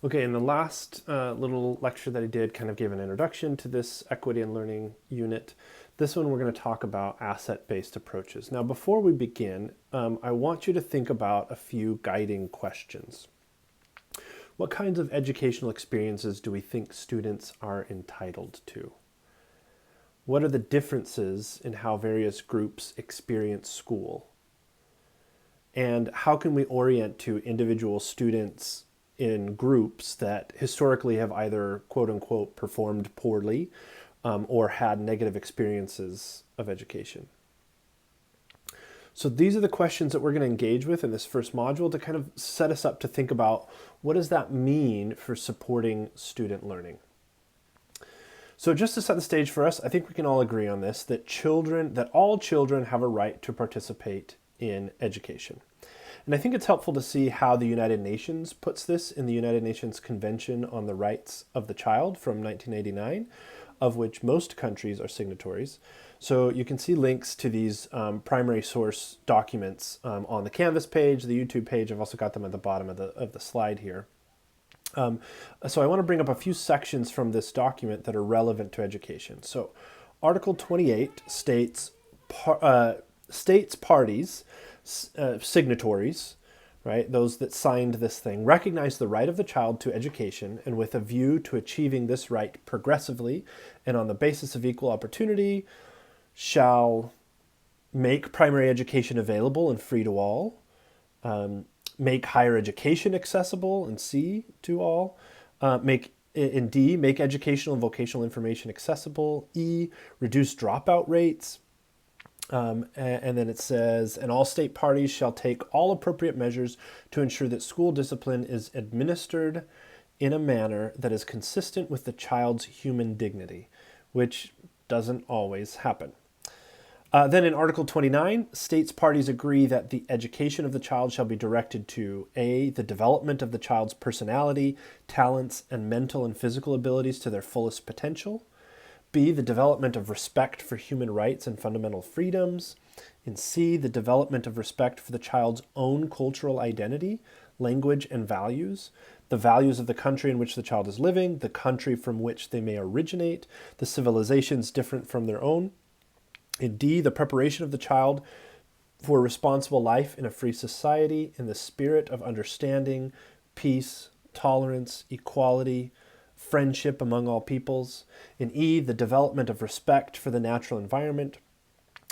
Okay, in the last little lecture that I did, kind of gave an introduction to this equity and learning unit. This one, we're going to talk about asset-based approaches. Now, before we begin, I want you to think about a few guiding questions. What kinds of educational experiences do we think students are entitled to? What are the differences in how various groups experience school? And how can we orient to individual students in groups that historically have either quote unquote performed poorly or had negative experiences of education? So these are the questions that we're going to engage with in this first module to kind of set us up to think about what does that mean for supporting student learning. So just to set the stage for us, I think we can all agree on this, that all children have a right to participate in education. And I think it's helpful to see how the United Nations puts this in the United Nations Convention on the Rights of the Child from 1989, of which most countries are signatories. So you can see links to these primary source documents on the Canvas page, the YouTube page. I've also got them at the bottom of the slide here. So I want to bring up a few sections from this document that are relevant to education. So Article 28 states parties, signatories, right, those that signed this thing, recognize the right of the child to education, and with a view to achieving this right progressively and on the basis of equal opportunity, shall make primary education available and free to all, make higher education accessible, and C, to all, make educational and vocational information accessible, E, reduce dropout rates, and then it says, and all state parties shall take all appropriate measures to ensure that school discipline is administered in a manner that is consistent with the child's human dignity, which doesn't always happen. Then in Article 29, states parties agree that the education of the child shall be directed to A, the development of the child's personality, talents, and mental and physical abilities to their fullest potential. B, the development of respect for human rights and fundamental freedoms. In C, the development of respect for the child's own cultural identity, language, and values, the values of the country in which the child is living, the country from which they may originate, the civilizations different from their own. In D, the preparation of the child for a responsible life in a free society in the spirit of understanding, peace, tolerance, equality, friendship among all peoples. In E, the development of respect for the natural environment.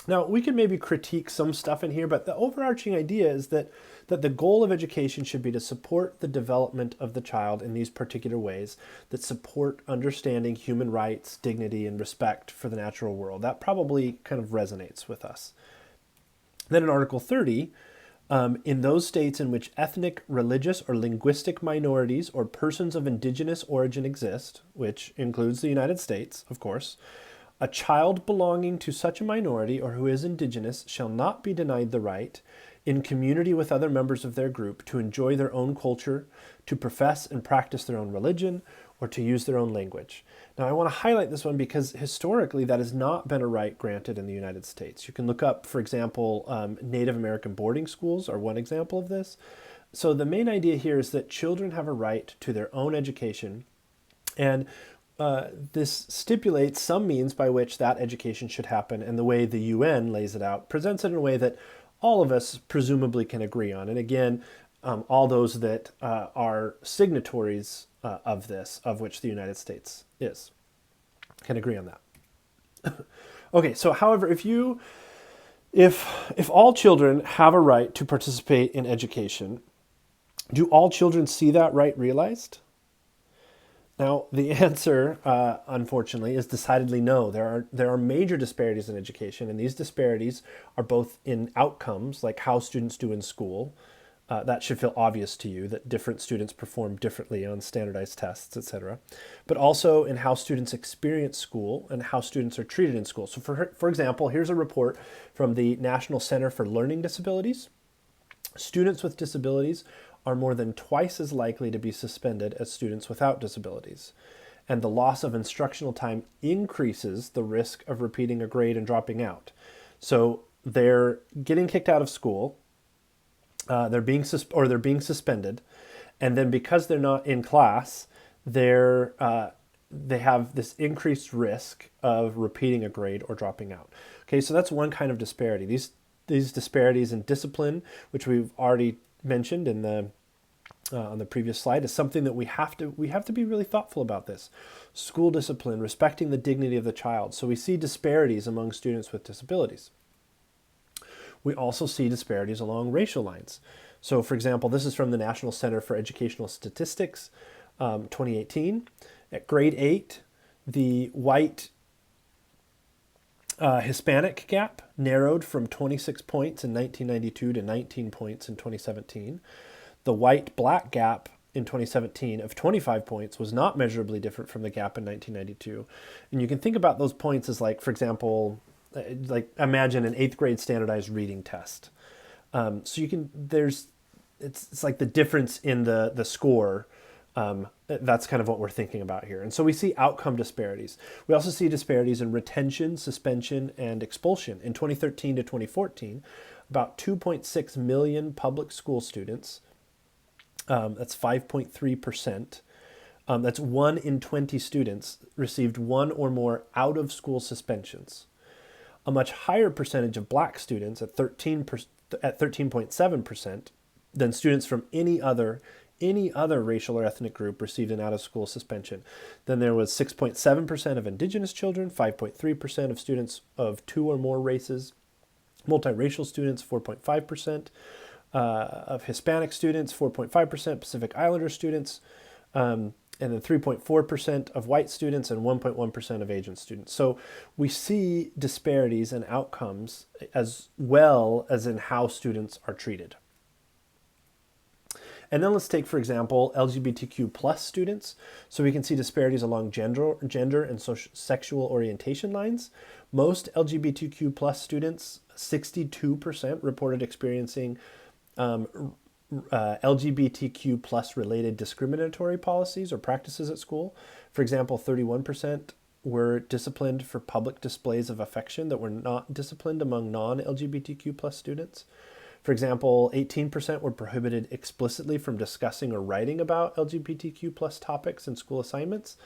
Now, we can maybe critique some stuff in here, but the overarching idea is that the goal of education should be to support the development of the child in these particular ways that support understanding human rights, dignity, and respect for the natural world. That probably kind of resonates with us. Then in Article 30, in those states in which ethnic, religious, or linguistic minorities or persons of indigenous origin exist, which includes the United States, of course, a child belonging to such a minority or who is indigenous shall not be denied the right, in community with other members of their group, to enjoy their own culture, to profess and practice their own religion, or to use their own language. Now, I want to highlight this one because historically that has not been a right granted in the United States. You can look up, for example, Native American boarding schools are one example of this. So the main idea here is that children have a right to their own education, and this stipulates some means by which that education should happen, and the way the UN lays it out presents it in a way that all of us presumably can agree on. And again, all those that are signatories of this, of which the United States is, can agree on that. Okay, so however, if all children have a right to participate in education, do all children see that right realized? Now, the answer, unfortunately, is decidedly no. There are major disparities in education, and these disparities are both in outcomes, like how students do in school. That should feel obvious to you, that different students perform differently on standardized tests, etc. But also in how students experience school and how students are treated in school. So for example, here's a report from the National Center for Learning Disabilities. Students with disabilities are more than twice as likely to be suspended as students without disabilities. And the loss of instructional time increases the risk of repeating a grade and dropping out. So they're getting kicked out of school, they're being suspended, And then because they're not in class, they have this increased risk of repeating a grade or dropping out. Okay, so that's one kind of disparity. These disparities in discipline, which we've already mentioned in the on the previous slide, is something that we have to be really thoughtful about. This school discipline, respecting the dignity of the child. So we see disparities among students with disabilities. We also see disparities along racial lines. So, for example, this is from the National Center for Educational Statistics, 2018. At grade 8, the white Hispanic gap narrowed from 26 points in 1992 to 19 points in 2017. The white-black gap in 2017 of 25 points was not measurably different from the gap in 1992. And you can think about those points as, like, for example, like imagine an 8th grade standardized reading test. So you can, it's like the difference in the score. That's kind of what we're thinking about here. And so we see outcome disparities. We also see disparities in retention, suspension, and expulsion. In 2013 to 2014, about 2.6 million public school students, that's 5.3%, that's 1 in 20 students received one or more out-of-school suspensions. A much higher percentage of black students at 13.7% than students from any other racial or ethnic group received an out-of-school suspension. Then there was 6.7% of indigenous children, 5.3% of students of 2 or more races, multiracial students, 4.5%, of Hispanic students, 4.5%, Pacific Islander students, and then 3.4% of white students and 1.1% of Asian students. So we see disparities in outcomes as well as in how students are treated. And then let's take, for example, LGBTQ plus students. So we can see disparities along gender and sexual orientation lines. Most LGBTQ plus students, 62%, reported experiencing LGBTQ plus related discriminatory policies or practices at school. For example, 31% were disciplined for public displays of affection that were not disciplined among non-LGBTQ plus students. For example, 18% were prohibited explicitly from discussing or writing about LGBTQ plus topics in school assignments.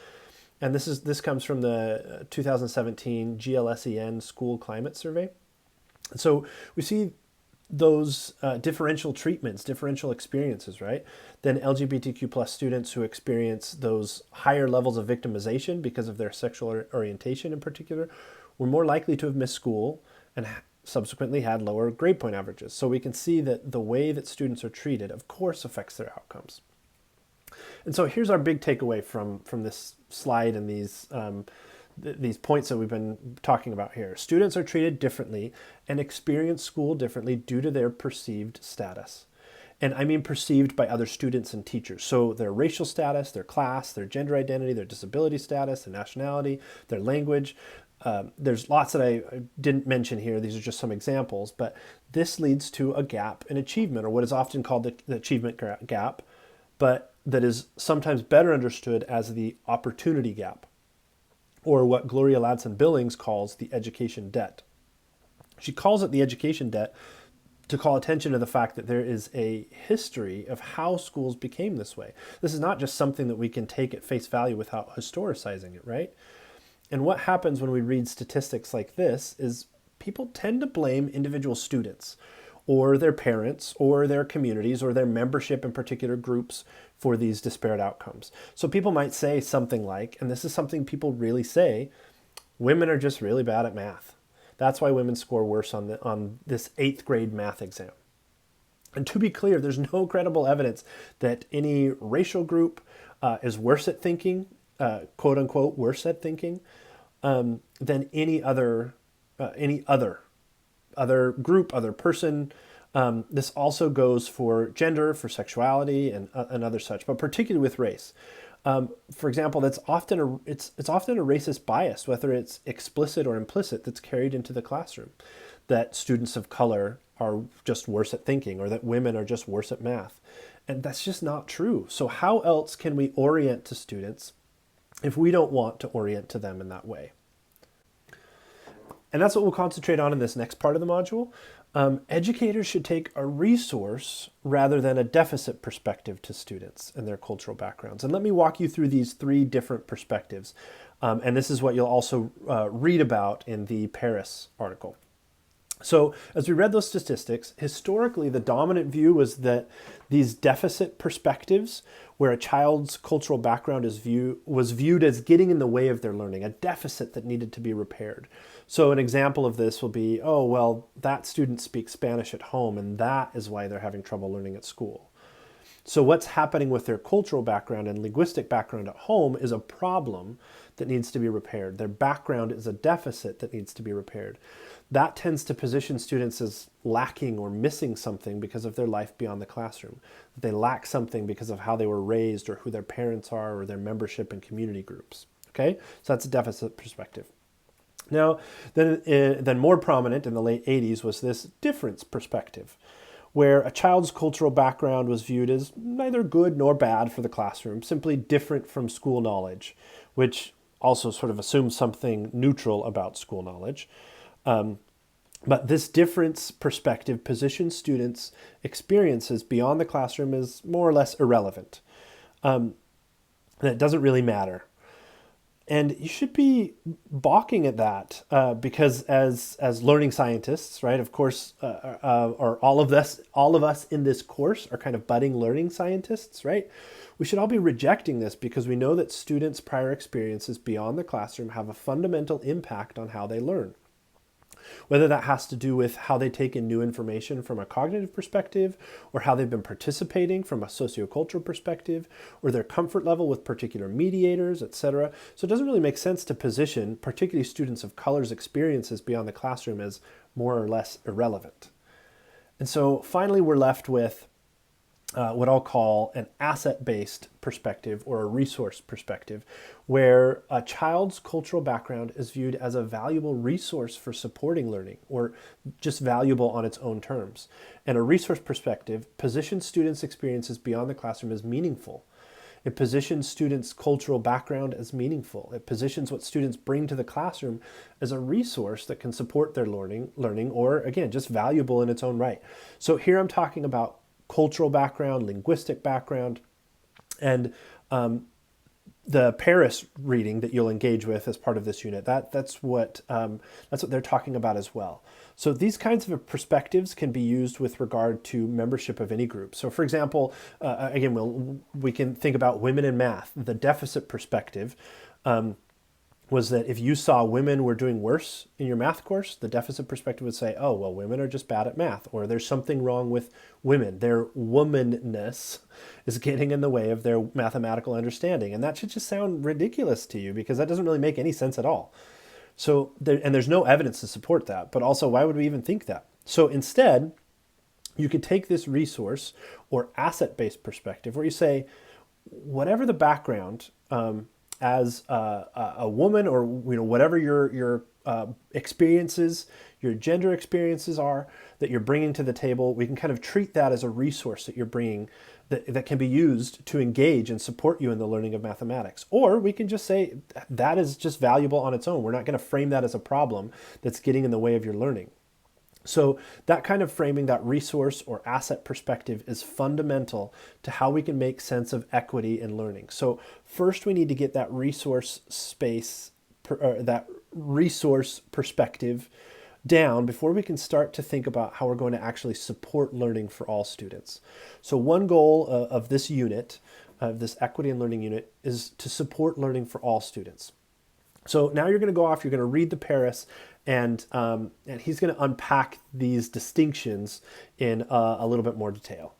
And this comes from the 2017 GLSEN School Climate Survey. So we see those differential treatments, differential experiences, right? Then LGBTQ plus students who experience those higher levels of victimization because of their sexual orientation in particular were more likely to have missed school and subsequently had lower grade point averages. So we can see that the way that students are treated, of course, affects their outcomes. And so here's our big takeaway from this slide and these points that we've been talking about here. Students are treated differently and experience school differently due to their perceived status. And I mean perceived by other students and teachers. So their racial status, their class, their gender identity, their disability status, their nationality, their language. There's lots that I didn't mention here. These are just some examples, but this leads to a gap in achievement, or what is often called the achievement gap, but that is sometimes better understood as the opportunity gap, or what Gloria Ladson-Billings calls the education debt. She calls it the education debt to call attention to the fact that there is a history of how schools became this way. This is not just something that we can take at face value without historicizing it, right? And what happens when we read statistics like this is people tend to blame individual students or their parents or their communities or their membership in particular groups for these disparate outcomes. So people might say something like, and this is something people really say, women are just really bad at math. That's why women score worse on this 8th grade math exam. And to be clear, there's no credible evidence that any racial group is worse at thinking, quote unquote, worse at thinking than any other group, other person. This also goes for gender, for sexuality, and other such, but particularly with race. For example, it's often a racist bias, whether it's explicit or implicit, that's carried into the classroom, that students of color are just worse at thinking, or that women are just worse at math. And that's just not true. So how else can we orient to students if we don't want to orient to them in that way? And that's what we'll concentrate on in this next part of the module. Educators should take a resource rather than a deficit perspective to students and their cultural backgrounds. And let me walk you through these three different perspectives. And this is what you'll also read about in the Paris article. So as we read those statistics, historically the dominant view was that these deficit perspectives, where a child's cultural background was viewed as getting in the way of their learning, a deficit that needed to be repaired. So an example of this will be, oh, well, that student speaks Spanish at home and that is why they're having trouble learning at school. So what's happening with their cultural background and linguistic background at home is a problem that needs to be repaired. Their background is a deficit that needs to be repaired. That tends to position students as lacking or missing something because of their life beyond the classroom. They lack something because of how they were raised or who their parents are or their membership in community groups. Okay, so that's a deficit perspective. Now, then more prominent in the late 80s was this difference perspective, where a child's cultural background was viewed as neither good nor bad for the classroom, simply different from school knowledge, which also sort of assumes something neutral about school knowledge. But this difference perspective positions students' experiences beyond the classroom as more or less irrelevant. And it doesn't really matter. And you should be balking at that because as learning scientists, right, of course, or all of us in this course are kind of budding learning scientists, right? We should all be rejecting this because we know that students' prior experiences beyond the classroom have a fundamental impact on how they learn. Whether that has to do with how they take in new information from a cognitive perspective, or how they've been participating from a sociocultural perspective, or their comfort level with particular mediators, etc. So it doesn't really make sense to position particularly students of color's experiences beyond the classroom as more or less irrelevant. And so finally we're left with what I'll call an asset-based perspective or a resource perspective, where a child's cultural background is viewed as a valuable resource for supporting learning or just valuable on its own terms. And a resource perspective positions students' experiences beyond the classroom as meaningful. It positions students' cultural background as meaningful. It positions what students bring to the classroom as a resource that can support their learning or, again, just valuable in its own right. So here I'm talking about cultural background, linguistic background, and the Paris reading that you'll engage with as part of this unit. That's what they're talking about as well. So these kinds of perspectives can be used with regard to membership of any group. So, for example, again, we can think about women in math. The deficit perspective was that if you saw women were doing worse in your math course, the deficit perspective would say, oh, well, women are just bad at math, or there's something wrong with women. Their womanness is getting in the way of their mathematical understanding. And that should just sound ridiculous to you because that doesn't really make any sense at all. So, there's no evidence to support that, but also why would we even think that? So instead, you could take this resource or asset-based perspective where you say, whatever the background, as a woman, or whatever your experiences, your gender experiences are that you're bringing to the table, we can kind of treat that as a resource that you're bringing that can be used to engage and support you in the learning of mathematics. Or we can just say that is just valuable on its own. We're not going to frame that as a problem that's getting in the way of your learning. So that kind of framing, that resource or asset perspective, is fundamental to how we can make sense of equity in learning. So first we need to get that resource perspective down before we can start to think about how we're going to actually support learning for all students. So one goal of this unit, of this equity in learning unit, is to support learning for all students. So now you're going to go off, you're going to read the Paris, and he's going to unpack these distinctions in a little bit more detail.